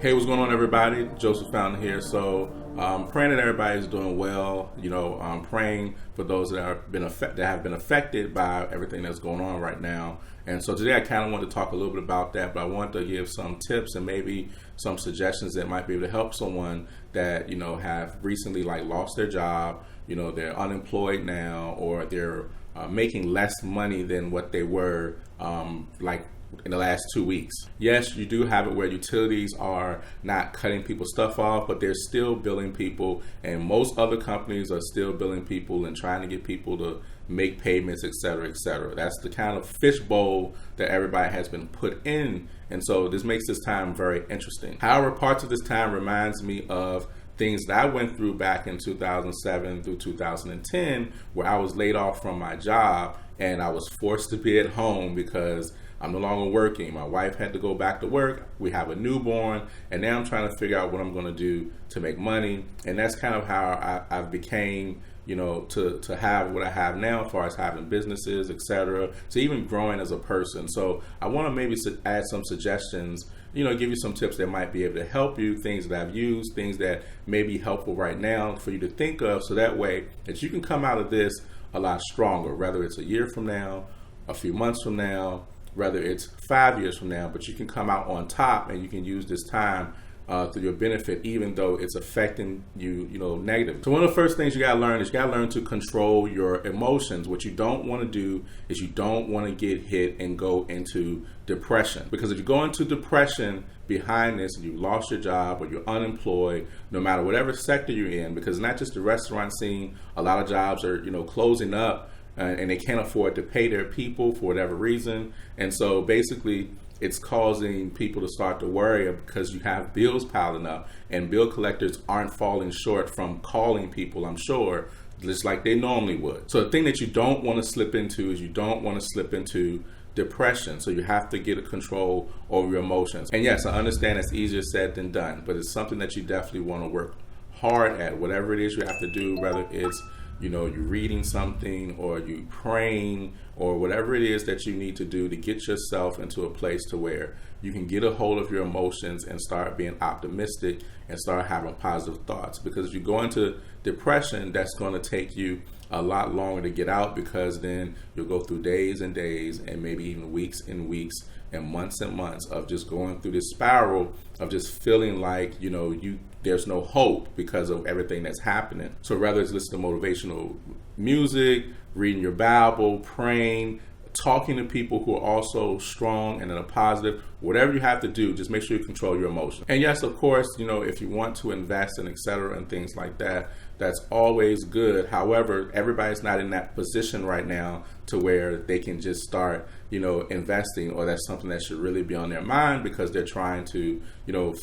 Hey, what's going on, everybody? Joseph Fountain here. So, praying that everybody is doing well. Praying for those that have been affected by everything that's going on right now. And so today, I kind of want to talk a little bit about that, but I want to give some tips and maybe some suggestions that might be able to help someone that have recently lost their job. They're unemployed now, or they're making less money than what they were in the last 2 weeks. Yes, you do have it where utilities are not cutting people's stuff off, but they're still billing people, and most other companies are still billing people and trying to get people to make payments, et cetera, et cetera. That's the kind of fishbowl that everybody has been put in, and so this makes this time very interesting. However, parts of this time reminds me of things that I went through back in 2007 through 2010, where I was laid off from my job and I was forced to be at home because I'm no longer working. My wife had to go back to work. We have a newborn, and now I'm trying to figure out what I'm going to do to make money. And that's kind of how I became, to have what I have now, as far as having businesses, etc., to even growing as a person. So I want to maybe add some suggestions, give you some tips that might be able to help you, things that I've used, things that may be helpful right now for you to think of, so that way that you can come out of this a lot stronger, whether it's a year from now, a few months from now, whether it's 5 years from now, but you can come out on top and you can use this time to your benefit, even though it's affecting you, negative. So one of the first things you gotta learn is you gotta learn to control your emotions. What you don't want to do is you don't want to get hit and go into depression, because if you go into depression behind this and you lost your job or you're unemployed, no matter whatever sector you're in, because not just the restaurant scene, a lot of jobs are closing up. And they can't afford to pay their people for whatever reason. And so basically it's causing people to start to worry because you have bills piling up, and bill collectors aren't falling short from calling people, I'm sure, just like they normally would. So the thing that you don't want to slip into is you don't want to slip into depression. So you have to get a control over your emotions. And yes, I understand it's easier said than done, but it's something that you definitely want to work hard at. Whatever it is you have to do, whether it's you're reading something or you praying or whatever it is that you need to do to get yourself into a place to where you can get a hold of your emotions and start being optimistic and start having positive thoughts. Because if you go into depression, that's going to take you a lot longer to get out, because then you'll go through days and days and maybe even weeks and weeks and months of just going through this spiral of just feeling like there's no hope because of everything that's happening. So whether it's listening to motivational music, reading your Bible, praying, talking to people who are also strong and in a positive, whatever you have to do, just make sure you control your emotions. And yes, of course, if you want to invest and etc. and things like that, that's always good. However, everybody's not in that position right now to where they can just start, investing, or that's something that should really be on their mind, because they're trying to,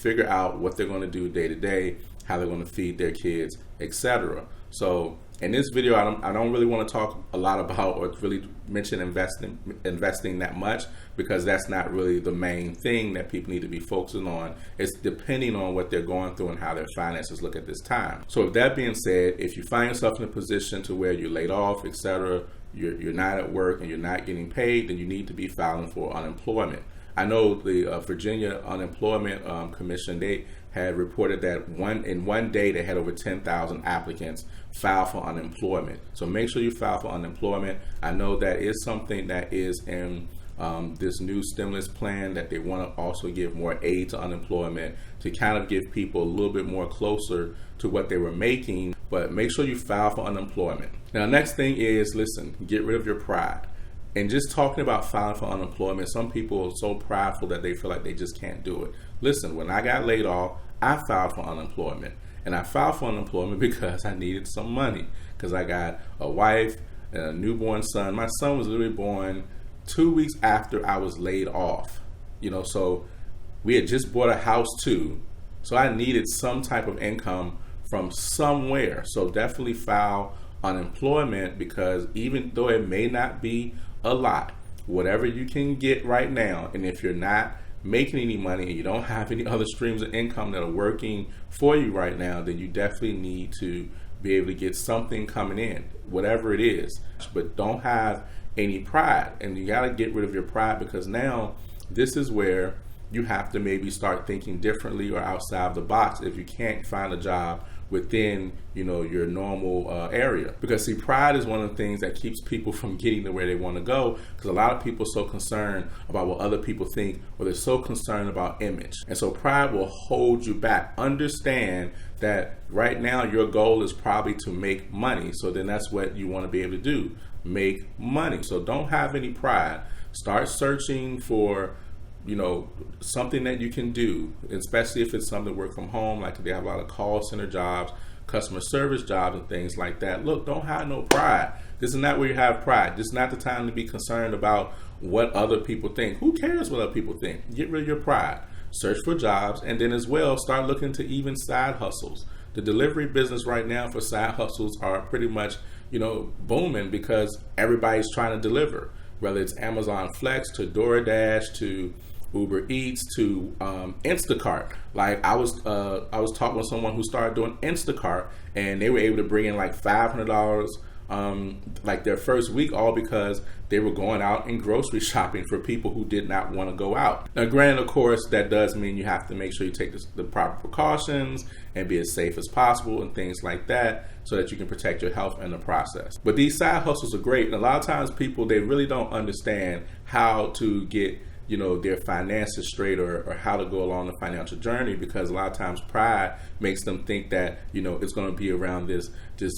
figure out what they're going to do day to day, how they're going to feed their kids, etc. So in this video, I don't really want to talk a lot about or really mention investing that much, because that's not really the main thing that people need to be focusing on. It's depending on what they're going through and how their finances look at this time. So with that being said, if you find yourself in a position to where you're laid off, etc., you're not at work and you're not getting paid, then you need to be filing for unemployment. I know the Virginia Unemployment Commission, they had reported that in one day they had over 10,000 applicants file for unemployment. So make sure you file for unemployment. I know that is something that is in this new stimulus plan, that they want to also give more aid to unemployment to kind of give people a little bit more closer to what they were making. But make sure you file for unemployment. Now, next thing is, listen, get rid of your pride. And just talking about filing for unemployment, some people are so prideful that they feel like they just can't do it. Listen, when I got laid off, I filed for unemployment. And I filed for unemployment because I needed some money, because I got a wife and a newborn son. My son was literally born 2 weeks after I was laid off. So we had just bought a house too. So I needed some type of income from somewhere. So definitely file unemployment, because even though it may not be a lot, whatever you can get right now, and if you're not making any money and you don't have any other streams of income that are working for you right now, then you definitely need to be able to get something coming in, whatever it is. But don't have any pride, and you got to get rid of your pride, because now this is where you have to maybe start thinking differently or outside of the box if you can't find a job within your normal area. Because see, pride is one of the things that keeps people from getting to where they want to go, because a lot of people are so concerned about what other people think, or they're so concerned about image, and so pride will hold you back. Understand that right now your goal is probably to make money, so then that's what you want to be able to do, make money. So don't have any pride. Start searching for something that you can do, especially if it's something to work from home, like they have a lot of call center jobs, customer service jobs, and things like that. Look, don't have no pride. This is not where you have pride. This is not the time to be concerned about what other people think. Who cares what other people think? Get rid of your pride. Search for jobs, and then as well, start looking to even side hustles. The delivery business right now for side hustles are pretty much, booming, because everybody's trying to deliver, whether it's Amazon Flex to DoorDash to Uber Eats to Instacart. Like I was talking with someone who started doing Instacart, and they were able to bring in like $500 like their first week, all because they were going out and grocery shopping for people who did not want to go out. Now granted, of course, that does mean you have to make sure you take the proper precautions and be as safe as possible and things like that, so that you can protect your health in the process. But these side hustles are great, and a lot of times people, they really don't understand how to get their finances straight, or how to go along the financial journey, because a lot of times pride makes them think that it's going to be around this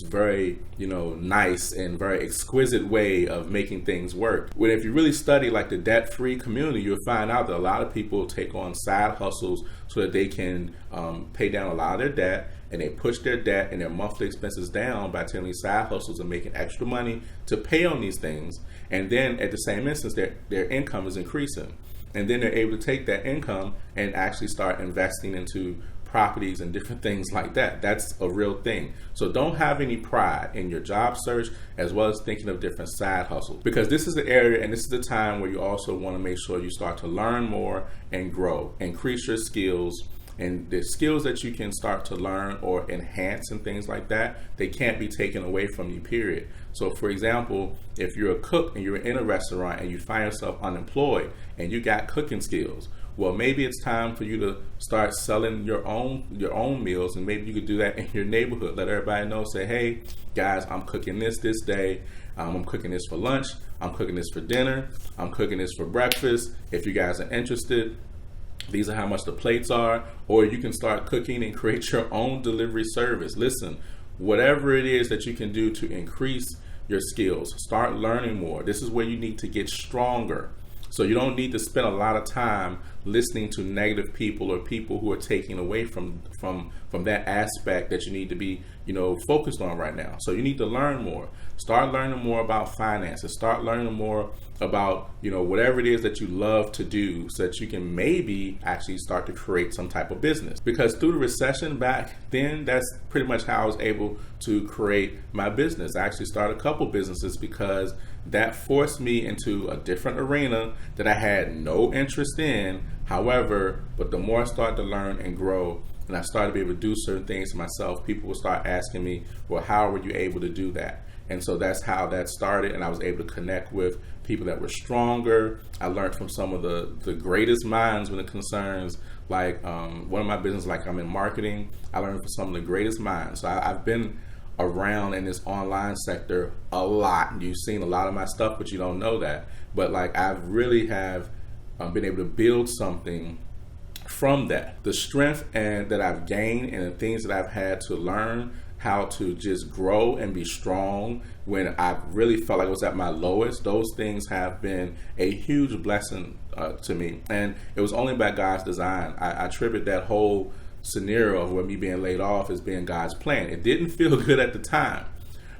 very nice and very exquisite way of making things work. When if you really study like the debt-free community, you'll find out that a lot of people take on side hustles so that they can pay down a lot of their debt, and they push their debt and their monthly expenses down by taking these side hustles and making extra money to pay on these things. And then at the same instance, their income is increasing. And then they're able to take that income and actually start investing into properties and different things like that. That's a real thing. So don't have any pride in your job search, as well as thinking of different side hustles, because this is the area and this is the time where you also want to make sure you start to learn more and grow, increase your skills. And the skills that you can start to learn or enhance and things like that, they can't be taken away from you, period. So for example, if you're a cook and you're in a restaurant and you find yourself unemployed and you got cooking skills, well, maybe it's time for you to start selling your own meals, and maybe you could do that in your neighborhood. Let everybody know, say, hey guys, I'm cooking this day. I'm cooking this for lunch. I'm cooking this for dinner. I'm cooking this for breakfast. If you guys are interested, these are how much the plates are. Or you can start cooking and create your own delivery service. Listen, whatever it is that you can do to increase your skills, start learning more. This is where you need to get stronger. So you don't need to spend a lot of time listening to negative people or people who are taking away from that aspect that you need to be, focused on right now. So you need to learn more. Start learning more about finances. Start learning more about, whatever it is that you love to do, so that you can maybe actually start to create some type of business. Because through the recession back then, that's pretty much how I was able to create my business. I actually started a couple businesses because that forced me into a different arena that I had no interest in. However, but the more I started to learn and grow, and I started to be able to do certain things to myself, people would start asking me, well, how were you able to do that? And so that's how that started, and I was able to connect with people that were stronger. I learned from some of the greatest minds when it concerns, like one of my businesses, like I'm in marketing, I learned from some of the greatest minds. So I've been around in this online sector a lot. You've seen a lot of my stuff, but you don't know that. But like I really have been able to build something from that. The strength that I've gained and the things that I've had to learn how to just grow and be strong when I really felt like I was at my lowest, those things have been a huge blessing to me. And it was only by God's design. I attribute that whole scenario of me being laid off as being God's plan. It didn't feel good at the time,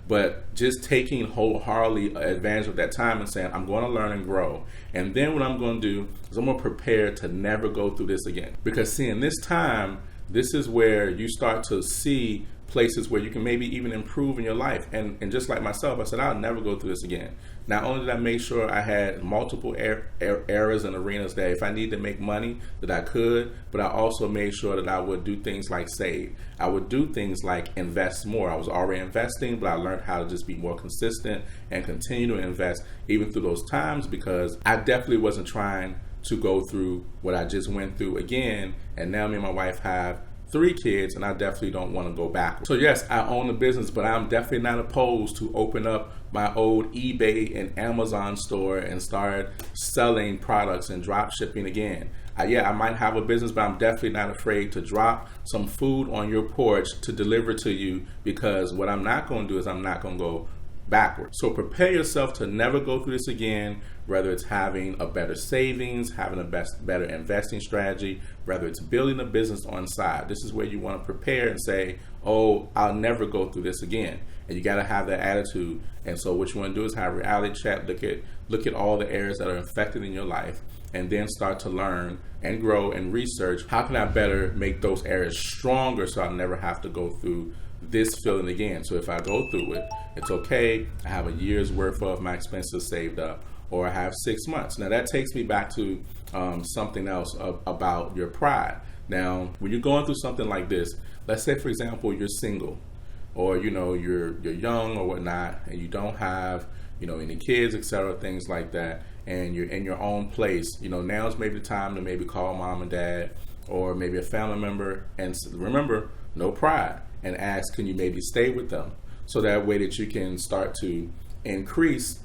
but just taking wholeheartedly advantage of that time and saying, I'm going to learn and grow. And then what I'm going to do is I'm going to prepare to never go through this again. Because see, in this time, this is where you start to see places where you can maybe even improve in your life. And just like myself, I said, I'll never go through this again. Not only did I make sure I had multiple areas and arenas that if I need to make money that I could, but I also made sure that I would do things like save. I would do things like invest more. I was already investing, but I learned how to just be more consistent and continue to invest even through those times, because I definitely wasn't trying to go through what I just went through again. And now me and my wife have 3 kids, and I definitely don't want to go backwards. So yes, I own a business, but I'm definitely not opposed to open up my old eBay and Amazon store and start selling products and drop shipping again. I might have a business, but I'm definitely not afraid to drop some food on your porch to deliver to you, because what I'm not going to do is I'm not going to go backwards. So prepare yourself to never go through this again, whether it's having a better savings, having a better investing strategy, whether it's building a business on side. This is where you want to prepare and say, oh, I'll never go through this again. And you got to have that attitude. And so what you want to do is have a reality check, look at all the areas that are affected in your life, and then start to learn and grow and research, how can I better make those areas stronger so I'll never have to go through this feeling again. So if I go through it, it's okay. I have a year's worth of my expenses saved up, or I have 6 months. Now that takes me back to something else about your pride. Now, when you're going through something like this, let's say for example, you're single, or you're young or whatnot, and you don't have any kids, etc., things like that, and you're in your own place. Now's maybe the time to maybe call mom and dad, or maybe a family member, and remember, no pride, and ask, can you maybe stay with them, so that way that you can start to increase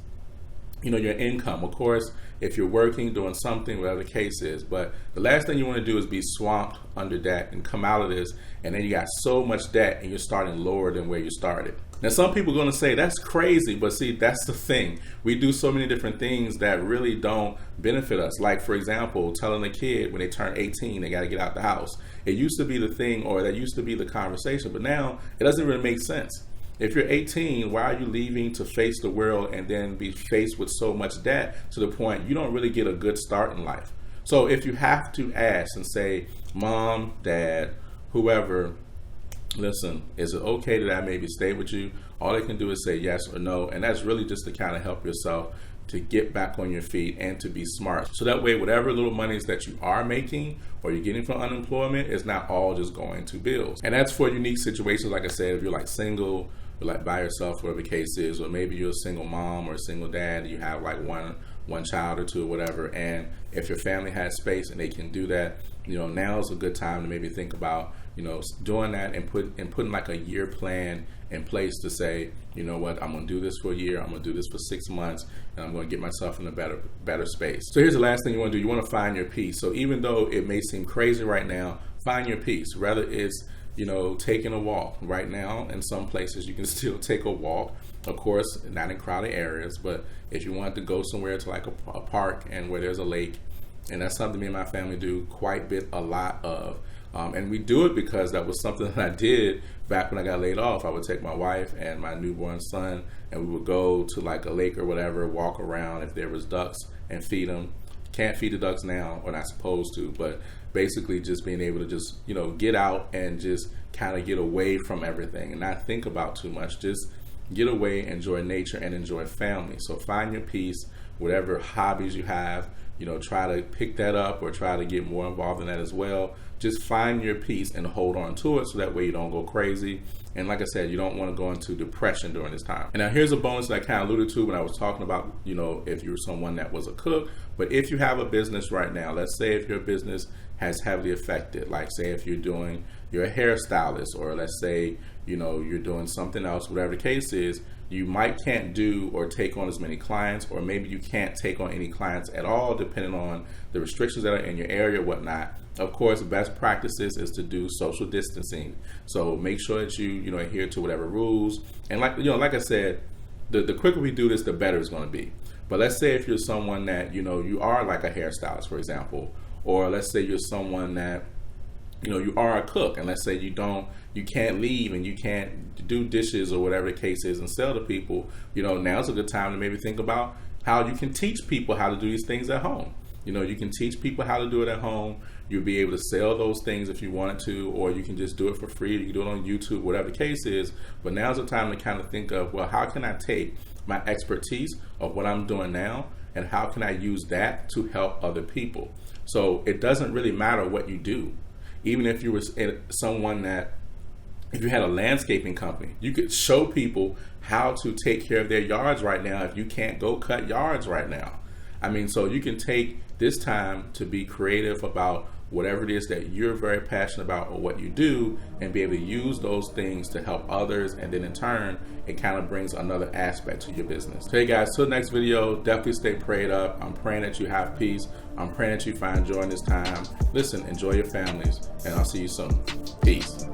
your income. Of course, if you're working, doing something, whatever the case is. But the last thing you want to do is be swamped under debt and come out of this, and then you got so much debt and you're starting lower than where you started. Now, some people are going to say that's crazy, but see, that's the thing. We do so many different things that really don't benefit us. Like, for example, telling a kid when they turn 18, they got to get out the house. It used to be the thing, or that used to be the conversation, but now it doesn't really make sense. If you're 18, why are you leaving to face the world and then be faced with so much debt to the point you don't really get a good start in life? So if you have to ask and say, mom, dad, whoever, listen, is it okay that I maybe stay with you? All they can do is say yes or no. And that's really just to kind of help yourself to get back on your feet and to be smart. So that way, whatever little monies that you are making or you're getting from unemployment is not all just going to bills. And that's for unique situations. Like I said, if you're like single, or like by yourself, whatever the case is, or maybe you're a single mom or a single dad, you have like one child or two or whatever. And if your family has space and they can do that, now is a good time to maybe think about, doing that and putting like a year plan in place to say, you know what, I'm going to do this for a year, I'm going to do this for 6 months, and I'm going to get myself in a better space. So here's the last thing you want to do. You want to find your peace. So even though it may seem crazy right now, find your peace. Whether it's taking a walk. Right now, in some places, you can still take a walk. Of course, not in crowded areas, but if you want to go somewhere to like a park and where there's a lake, and that's something me and my family do quite a lot of. And we do it because that was something that I did back when I got laid off. I would take my wife and my newborn son, and we would go to like a lake or whatever, walk around if there was ducks and feed them. Can't feed the ducks now, or not supposed to, but basically just being able to just, get out and just kind of get away from everything and not think about too much. Just get away, enjoy nature, and enjoy family. So find your peace, whatever hobbies you have, try to pick that up or try to get more involved in that as well. Just find your peace and hold on to it so that way you don't go crazy. And like I said, you don't want to go into depression during this time. And now here's a bonus that I kind of alluded to when I was talking about, if you're someone that was a cook. But if you have a business right now, let's say if your business has heavily affected, like say if you're a hairstylist, or let's say, you're doing something else, whatever the case is, you can't do or take on as many clients, or maybe you can't take on any clients at all, depending on the restrictions that are in your area, whatnot. Of course, best practices is to do social distancing. So make sure that you adhere to whatever rules. And like I said, the quicker we do this, the better it's going to be. But let's say if you're someone that you are like a hairstylist, for example, or let's say you're someone that you are a cook, and let's say you can't leave and you can't do dishes or whatever the case is and sell to people, now's a good time to maybe think about how you can teach people how to do these things at home. You can teach people how to do it at home. You'll be able to sell those things if you wanted to, or you can just do it for free. You can do it on YouTube, whatever the case is. But now's the time to kind of think of, well, how can I take my expertise of what I'm doing now, and how can I use that to help other people? So it doesn't really matter what you do. Even if you were someone that, if you had a landscaping company, you could show people how to take care of their yards right now if you can't go cut yards right now. I mean, so you can take this time to be creative about whatever it is that you're very passionate about or what you do, and be able to use those things to help others, and then in turn it kind of brings another aspect to your business. So hey guys, till the next video, definitely stay prayed up. I'm praying that you have peace. I'm praying that you find joy in this time. Listen, enjoy your families, and I'll see you soon. Peace.